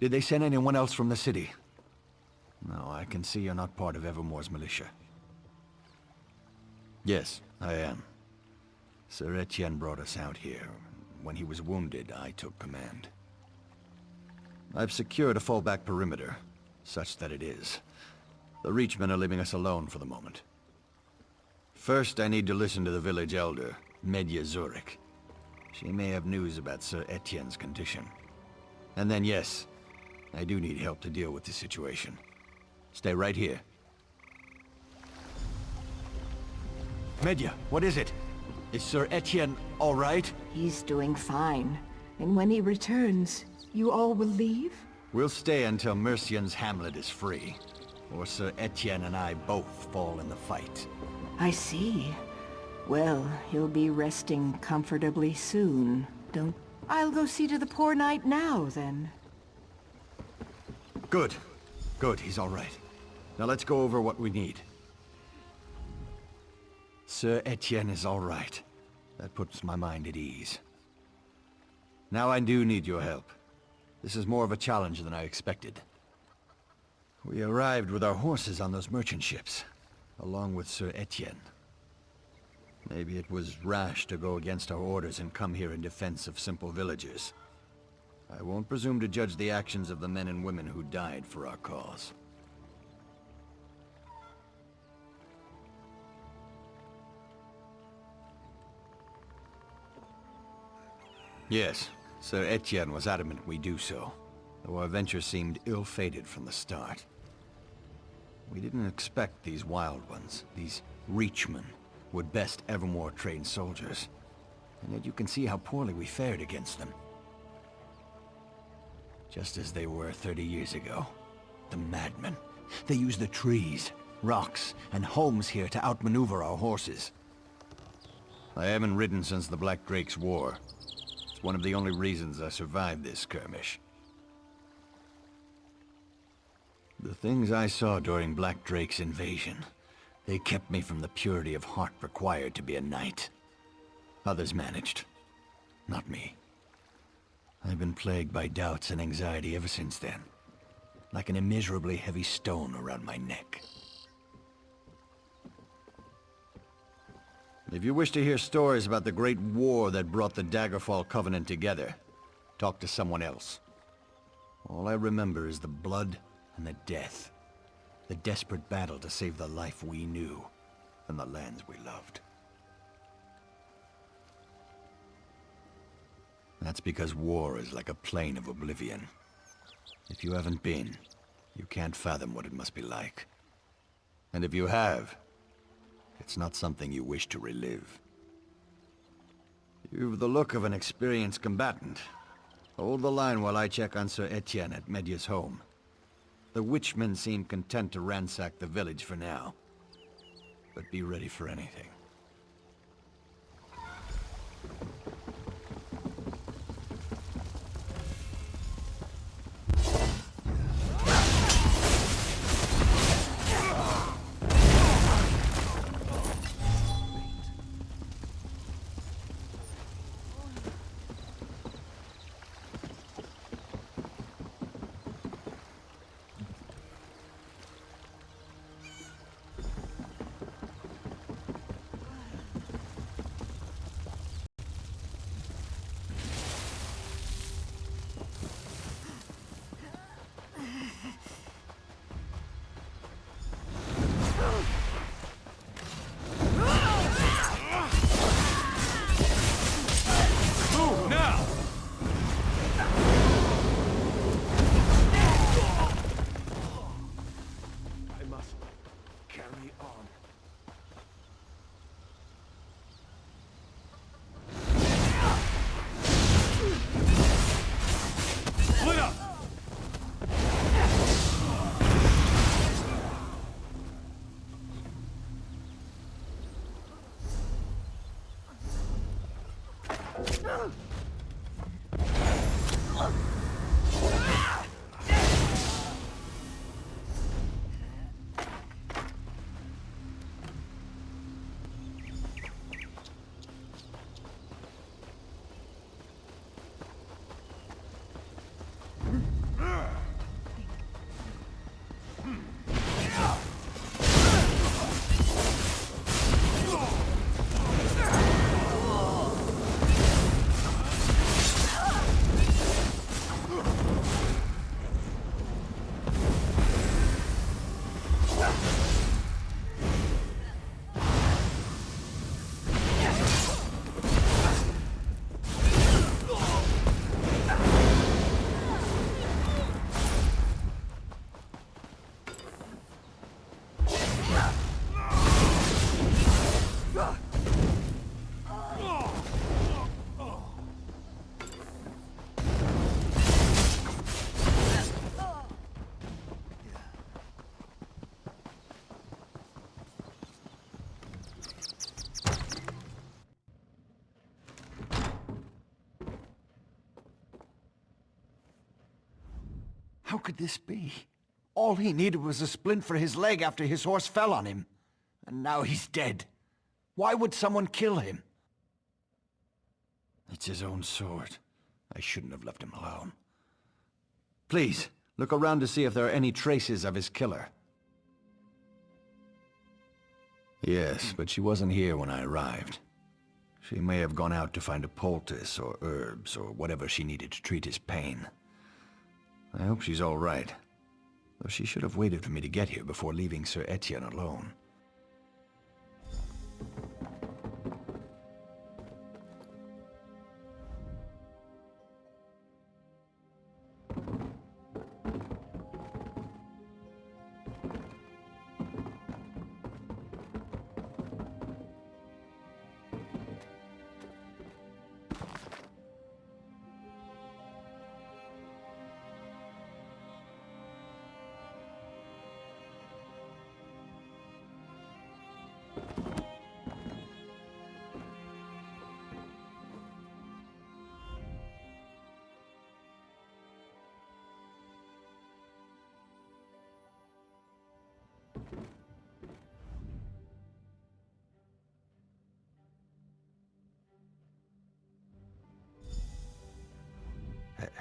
Did they send anyone else from the city? No, I can see you're not part of Evermore's militia. Yes, I am. Sir Etienne brought us out here. When he was wounded, I took command. I've secured a fallback perimeter, such that it is. The Reachmen are leaving us alone for the moment. First, I need to listen to the village elder, Medya Zurich. She may have news about Sir Etienne's condition. And then, yes, I do need help to deal with the situation. Stay right here. Medya, what is it? Is Sir Etienne all right? He's doing fine. And when he returns, you all will leave? We'll stay until Mercian's hamlet is free. Or Sir Etienne and I both fall in the fight. I see. Well, he'll be resting comfortably soon. I'll go see to the poor knight now, then. Good. Good, he's all right. Now let's go over what we need. Sir Etienne is all right. That puts my mind at ease. Now I do need your help. This is more of a challenge than I expected. We arrived with our horses on those merchant ships, along with Sir Etienne. Maybe it was rash to go against our orders and come here in defense of simple villagers. I won't presume to judge the actions of the men and women who died for our cause. Yes, Sir Etienne was adamant we do so, though our venture seemed ill-fated from the start. We didn't expect these wild ones, these Reachmen, would best Evermore trained soldiers. And yet you can see how poorly we fared against them. Just as they were 30 years ago. The madmen. They used the trees, rocks, and homes here to outmaneuver our horses. I haven't ridden since the Black Drake's War. It's one of the only reasons I survived this skirmish. The things I saw during Black Drake's invasion, they kept me from the purity of heart required to be a knight. Others managed. Not me. I've been plagued by doubts and anxiety ever since then. Like an immeasurably heavy stone around my neck. If you wish to hear stories about the great war that brought the Daggerfall Covenant together, talk to someone else. All I remember is the blood and the death. The desperate battle to save the life we knew and the lands we loved. That's because war is like a plane of oblivion. If you haven't been, you can't fathom what it must be like. And if you have, it's not something you wish to relive. You've the look of an experienced combatant. Hold the line while I check on Sir Etienne at Medya's home. The witchmen seem content to ransack the village for now. But be ready for anything. How could this be? All he needed was a splint for his leg after his horse fell on him. And now he's dead. Why would someone kill him? It's his own sword. I shouldn't have left him alone. Please, look around to see if there are any traces of his killer. Yes, but she wasn't here when I arrived. She may have gone out to find a poultice or herbs or whatever she needed to treat his pain. I hope she's all right. Though she should have waited for me to get here before leaving Sir Etienne alone.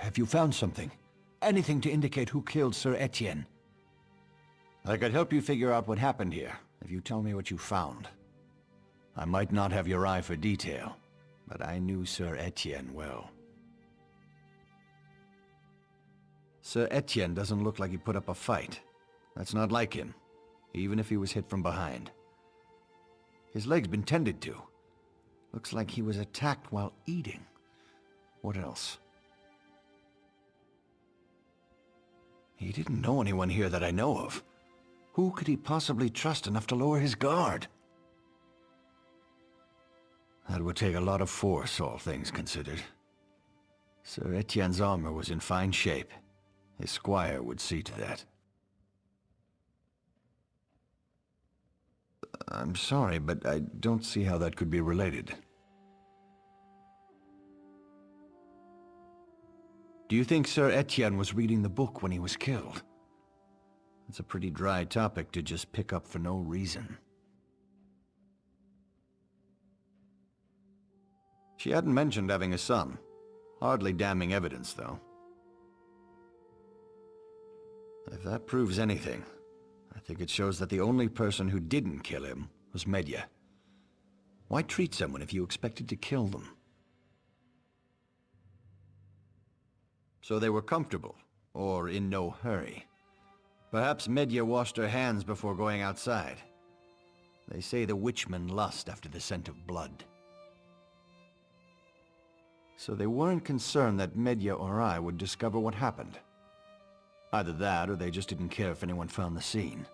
Have you found something? Anything to indicate who killed Sir Etienne? I could help you figure out what happened here, if you tell me what you found. I might not have your eye for detail, but I knew Sir Etienne well. Sir Etienne doesn't look like he put up a fight. That's not like him, even if he was hit from behind. His leg's been tended to. Looks like he was attacked while eating. What else? He didn't know anyone here that I know of. Who could he possibly trust enough to lower his guard? That would take a lot of force, all things considered. Sir Etienne's armor was in fine shape. His squire would see to that. I'm sorry, but I don't see how that could be related. Do you think Sir Etienne was reading the book when he was killed? It's a pretty dry topic to just pick up for no reason. She hadn't mentioned having a son. Hardly damning evidence, though. If that proves anything, I think it shows that the only person who didn't kill him was Medya. Why treat someone if you expected to kill them? So they were comfortable, or in no hurry. Perhaps Medya washed her hands before going outside. They say the witchmen lust after the scent of blood. So they weren't concerned that Medya or I would discover what happened. Either that, or they just didn't care if anyone found the scene,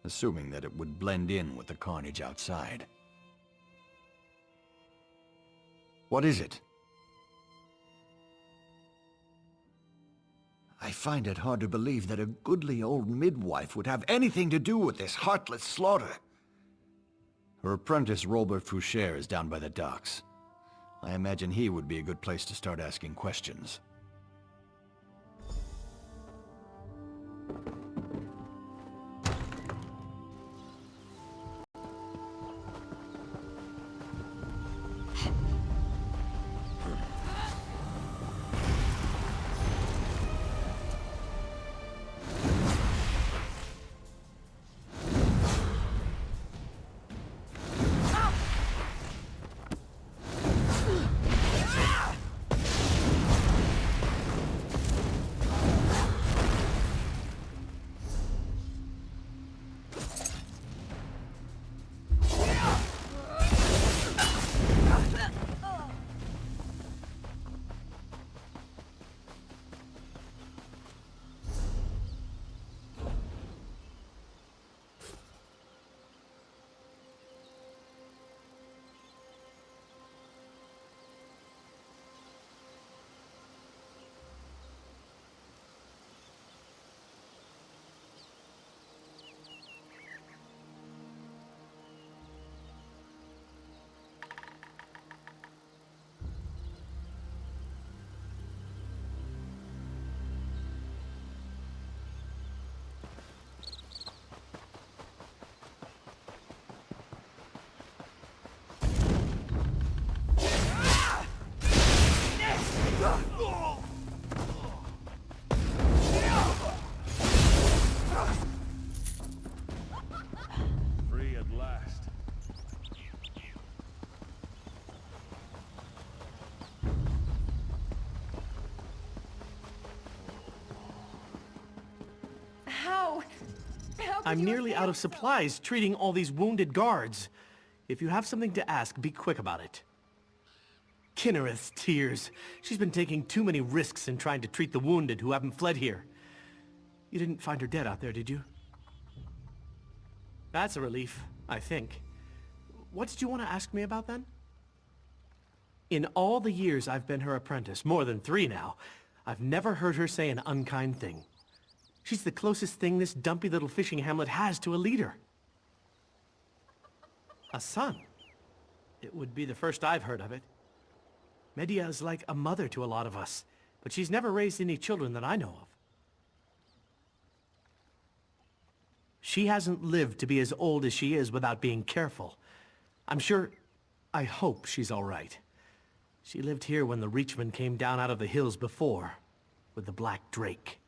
assuming that it would blend in with the carnage outside. What is it? I find it hard to believe that a goodly old midwife would have anything to do with this heartless slaughter. Her apprentice Robert Foucher is down by the docks. I imagine he would be a good place to start asking questions. I'm nearly out of supplies treating all these wounded guards. If you have something to ask, be quick about it. Kinnereth's tears. She's been taking too many risks in trying to treat the wounded who haven't fled here. You didn't find her dead out there, did you? That's a relief, I think. What did you want to ask me about then? In all the years I've been her apprentice, more than 3 now, I've never heard her say an unkind thing. She's the closest thing this dumpy little fishing hamlet has to a leader. A son? It would be the first I've heard of it. Medea is like a mother to a lot of us, but she's never raised any children that I know of. She hasn't lived to be as old as she is without being careful. I hope she's all right. She lived here when the Reachmen came down out of the hills before, with the Black Drake.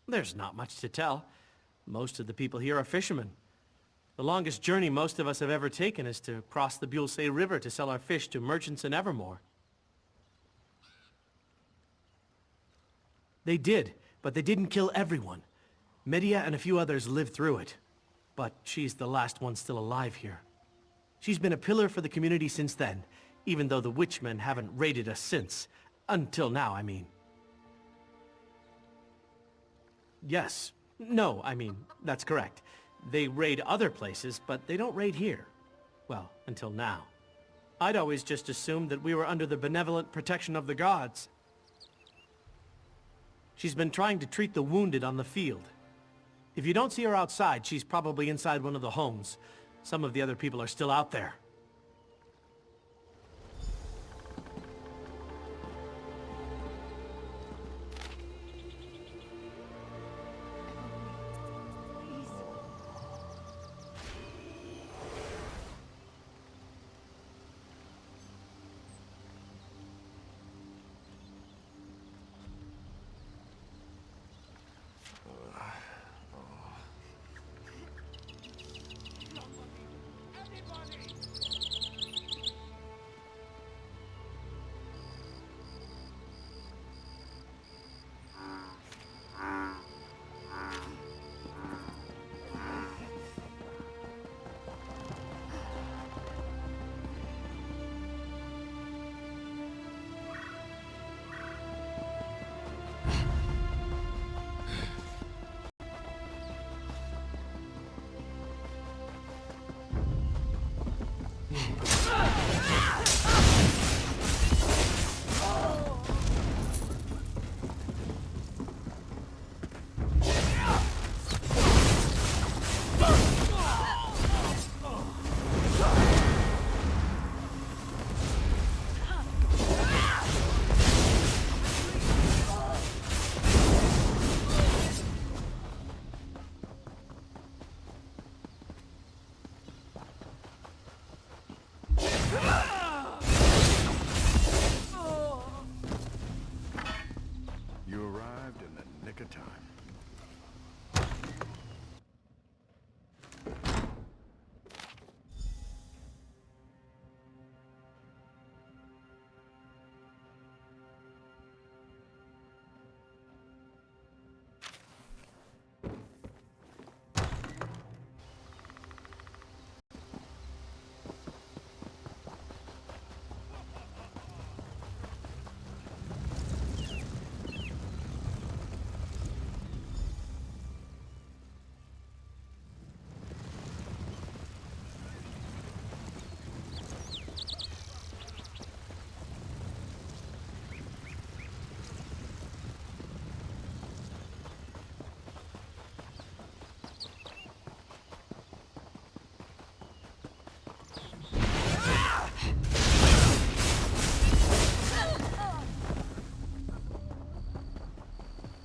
There's not much to tell. Most of the people here are fishermen. The longest journey most of us have ever taken is to cross the Bulsay River to sell our fish to merchants in Evermore. They did, but they didn't kill everyone. Medea and a few others lived through it, but she's the last one still alive here. She's been a pillar for the community since then, even though the Witchmen haven't raided us since. Until now, I mean. Yes. No, I mean, that's correct. They raid other places, but they don't raid here. Well, until now. I'd always just assumed that we were under the benevolent protection of the gods. She's been trying to treat the wounded on the field. If you don't see her outside, she's probably inside one of the homes. Some of the other people are still out there.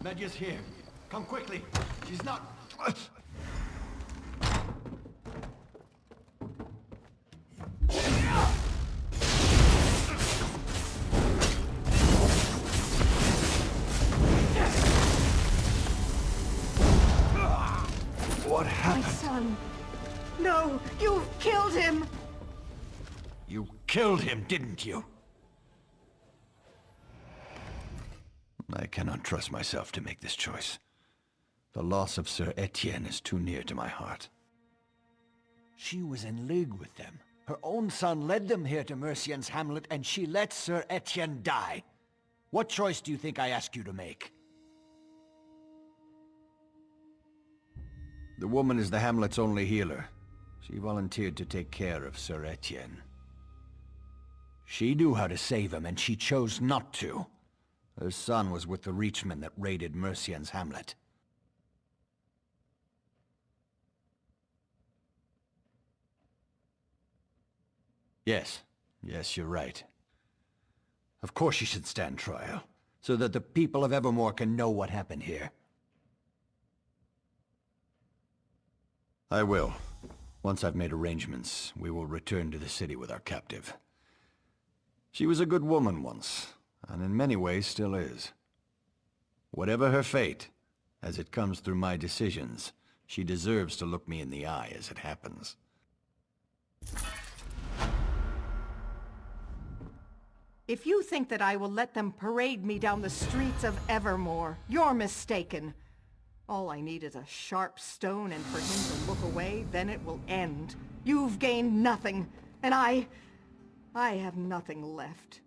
Medya's here. Come quickly. She's not... What happened? My son. No, you've killed him! You killed him, didn't you? I cannot trust myself to make this choice. The loss of Sir Etienne is too near to my heart. She was in league with them. Her own son led them here to Mercian's hamlet, and she let Sir Etienne die. What choice do you think I ask you to make? The woman is the hamlet's only healer. She volunteered to take care of Sir Etienne. She knew how to save him, and she chose not to. Her son was with the Reachmen that raided Mercian's hamlet. Yes, you're right. Of course she should stand trial, so that the people of Evermore can know what happened here. I will. Once I've made arrangements, we will return to the city with our captive. She was a good woman once, and in many ways still is. Whatever her fate, as it comes through my decisions, she deserves to look me in the eye as it happens. If you think that I will let them parade me down the streets of Evermore, you're mistaken. All I need is a sharp stone and for him to look away, then it will end. You've gained nothing, and I have nothing left.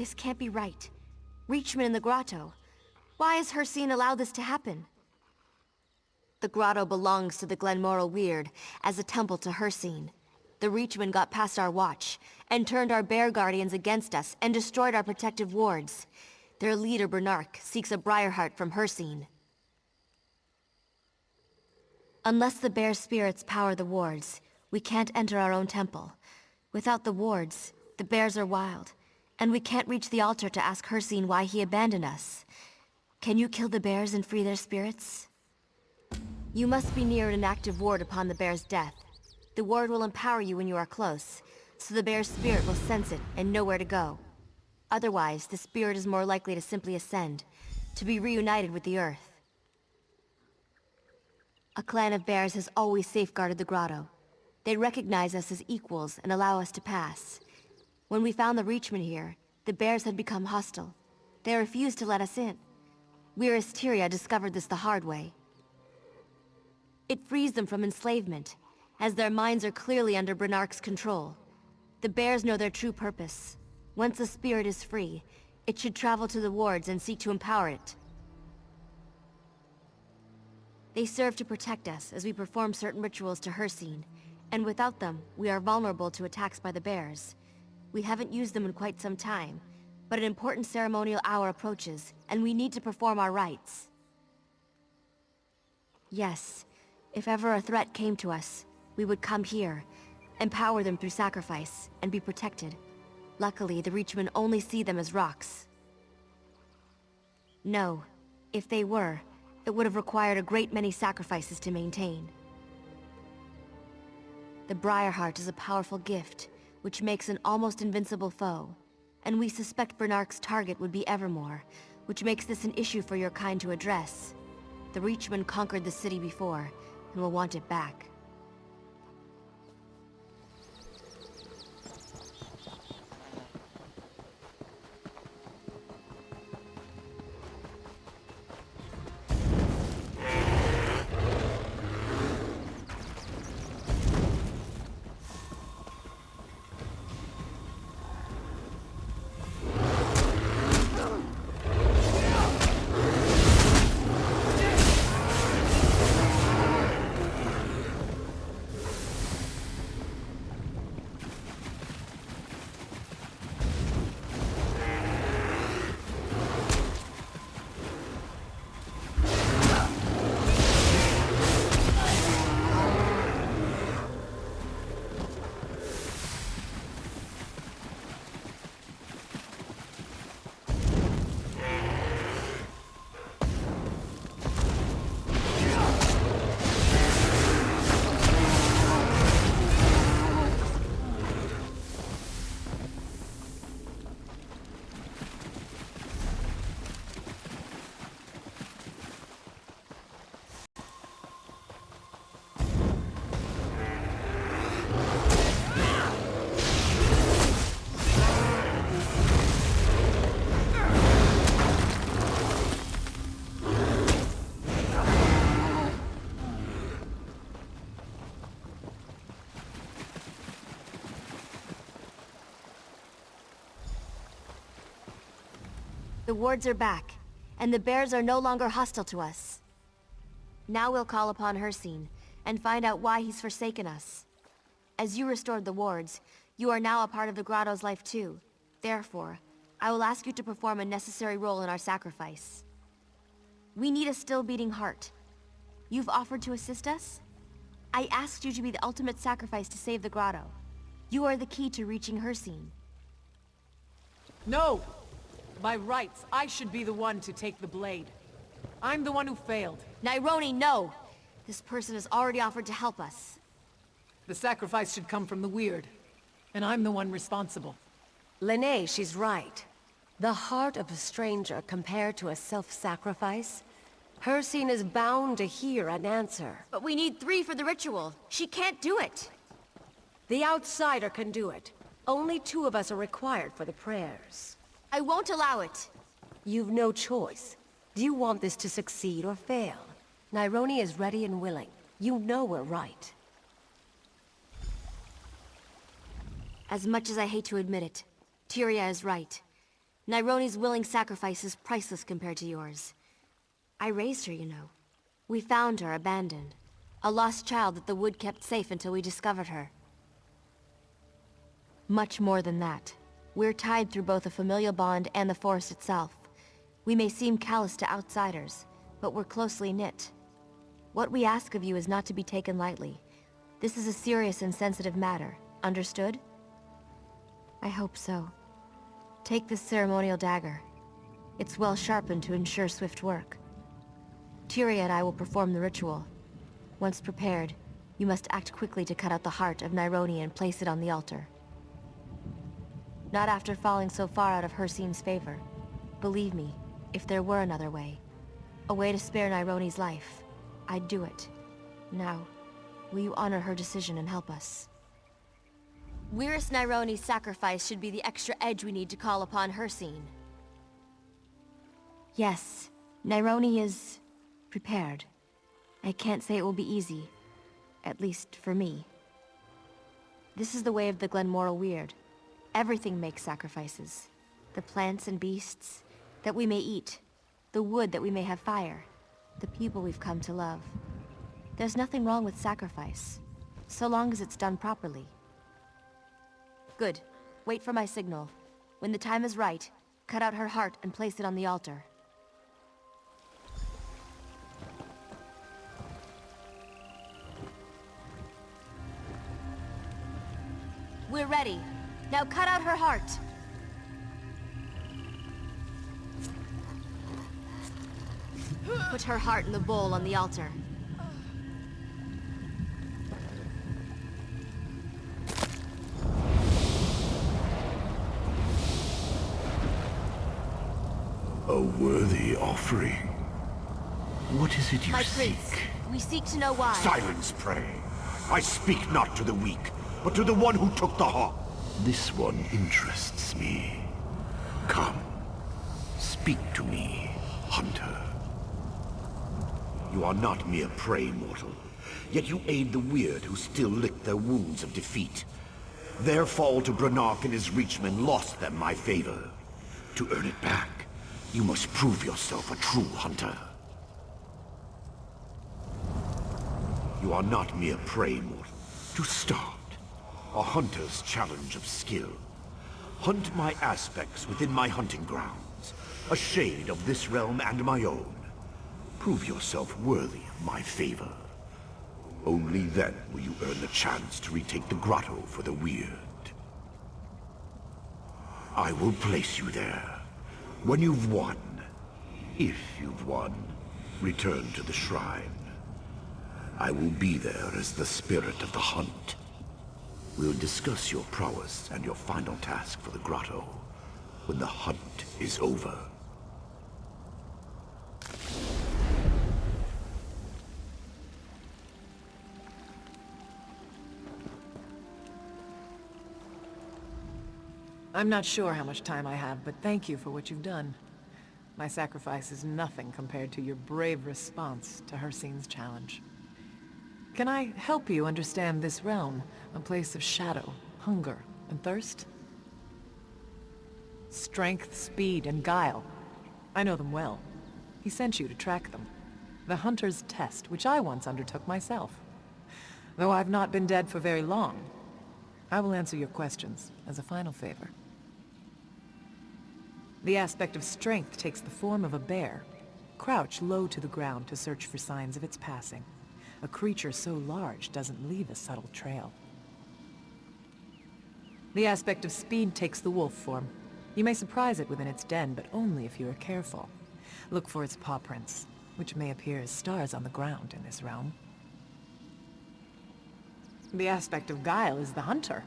This can't be right. Reachman in the grotto. Why has Hircine allowed this to happen? The grotto belongs to the Glenmoral Weird, as a temple to Hircine. The Reachmen got past our watch, and turned our bear guardians against us, and destroyed our protective wards. Their leader, Bernark, seeks a Briarheart from Hircine. Unless the bear spirits power the wards, we can't enter our own temple. Without the wards, the bears are wild, and we can't reach the altar to ask Hircine why he abandoned us. Can you kill the bears and free their spirits? You must be near an active ward upon the bear's death. The ward will empower you when you are close, so the bear's spirit will sense it and know where to go. Otherwise, the spirit is more likely to simply ascend, to be reunited with the earth. A clan of bears has always safeguarded the grotto. They recognize us as equals and allow us to pass. When we found the Reachmen here, the bears had become hostile. They refused to let us in. We Asteria discovered this the hard way. It frees them from enslavement, as their minds are clearly under Bernark's control. The bears know their true purpose. Once the spirit is free, it should travel to the wards and seek to empower it. They serve to protect us as we perform certain rituals to Hircine, and without them, we are vulnerable to attacks by the bears. We haven't used them in quite some time, but an important ceremonial hour approaches, and we need to perform our rites. Yes, if ever a threat came to us, we would come here, empower them through sacrifice, and be protected. Luckily, the Reachmen only see them as rocks. No, if they were, it would have required a great many sacrifices to maintain. The Briarheart is a powerful gift, which makes an almost invincible foe, and we suspect Bernark's target would be Evermore, which makes this an issue for your kind to address. The Reachmen conquered the city before, and will want it back. The wards are back, and the bears are no longer hostile to us. Now we'll call upon Hircine, and find out why he's forsaken us. As you restored the wards, you are now a part of the grotto's life too. Therefore, I will ask you to perform a necessary role in our sacrifice. We need a still-beating heart. You've offered to assist us? I asked you to be the ultimate sacrifice to save the grotto. You are the key to reaching Hircine. No! By rights, I should be the one to take the blade. I'm the one who failed. Nyroni, no! This person has already offered to help us. The sacrifice should come from the Weird, and I'm the one responsible. Lene, she's right. The heart of a stranger compared to a self-sacrifice? Hircine is bound to hear an answer. But we need 3 for the ritual. She can't do it. The outsider can do it. Only 2 of us are required for the prayers. I won't allow it. You've no choice. Do you want this to succeed or fail? Nyroni is ready and willing. You know we're right. As much as I hate to admit it, Tyria is right. Nyroni's willing sacrifice is priceless compared to yours. I raised her, you know. We found her abandoned. A lost child that the wood kept safe until we discovered her. Much more than that. We're tied through both a familial bond and the forest itself. We may seem callous to outsiders, but we're closely knit. What we ask of you is not to be taken lightly. This is a serious and sensitive matter. Understood? I hope so. Take this ceremonial dagger. It's well sharpened to ensure swift work. Tyria and I will perform the ritual. Once prepared, you must act quickly to cut out the heart of Nyroni and place it on the altar. Not after falling so far out of Hircine's favor. Believe me, if there were another way, a way to spare Nyroni's life, I'd do it. Now, will you honor her decision and help us? Wyrus Nyroni's sacrifice should be the extra edge we need to call upon Hircine. Yes, Nyroni is prepared. I can't say it will be easy, at least for me. This is the way of the Glenmoral Weird. Everything makes sacrifices. The plants and beasts that we may eat, the wood that we may have fire, the people we've come to love. There's nothing wrong with sacrifice, so long as it's done properly. Good. Wait for my signal. When the time is right, cut out her heart and place it on the altar. We're ready. Now cut out her heart. Put her heart in the bowl on the altar. A worthy offering. What is it you My seek? prince, we seek to know why. Silence, pray. I speak not to the weak, but to the one who took the heart. This one interests me. Come, speak to me, hunter. You are not mere prey, mortal. Yet you aid the weird who still lick their wounds of defeat. Their fall to Branark and his reachmen lost them my favor. To earn it back, you must prove yourself a true hunter. You are not mere prey, mortal. To start, a hunter's challenge of skill. Hunt my aspects within my hunting grounds, a shade of this realm and my own. Prove yourself worthy of my favor. Only then will you earn the chance to retake the grotto for the weird. I will place you there. When you've won, if you've won, return to the shrine. I will be there as the spirit of the hunt. We'll discuss your prowess and your final task for the grotto when the hunt is over. I'm not sure how much time I have, but thank you for what you've done. My sacrifice is nothing compared to your brave response to Hircine's challenge. Can I help you understand this realm, a place of shadow, hunger, and thirst? Strength, speed, and guile. I know them well. He sent you to track them. The Hunter's Test, which I once undertook myself. Though I've not been dead for very long, I will answer your questions as a final favor. The aspect of strength takes the form of a bear. Crouch low to the ground to search for signs of its passing. A creature so large doesn't leave a subtle trail. The aspect of speed takes the wolf form. You may surprise it within its den, but only if you are careful. Look for its paw prints, which may appear as stars on the ground in this realm. The aspect of guile is the hunter.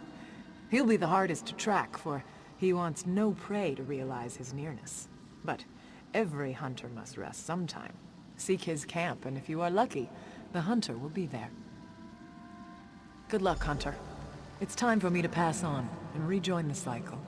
He'll be the hardest to track, for he wants no prey to realize his nearness. But every hunter must rest sometime. Seek his camp, and if you are lucky, the hunter will be there. Good luck, Hunter. It's time for me to pass on and rejoin the cycle.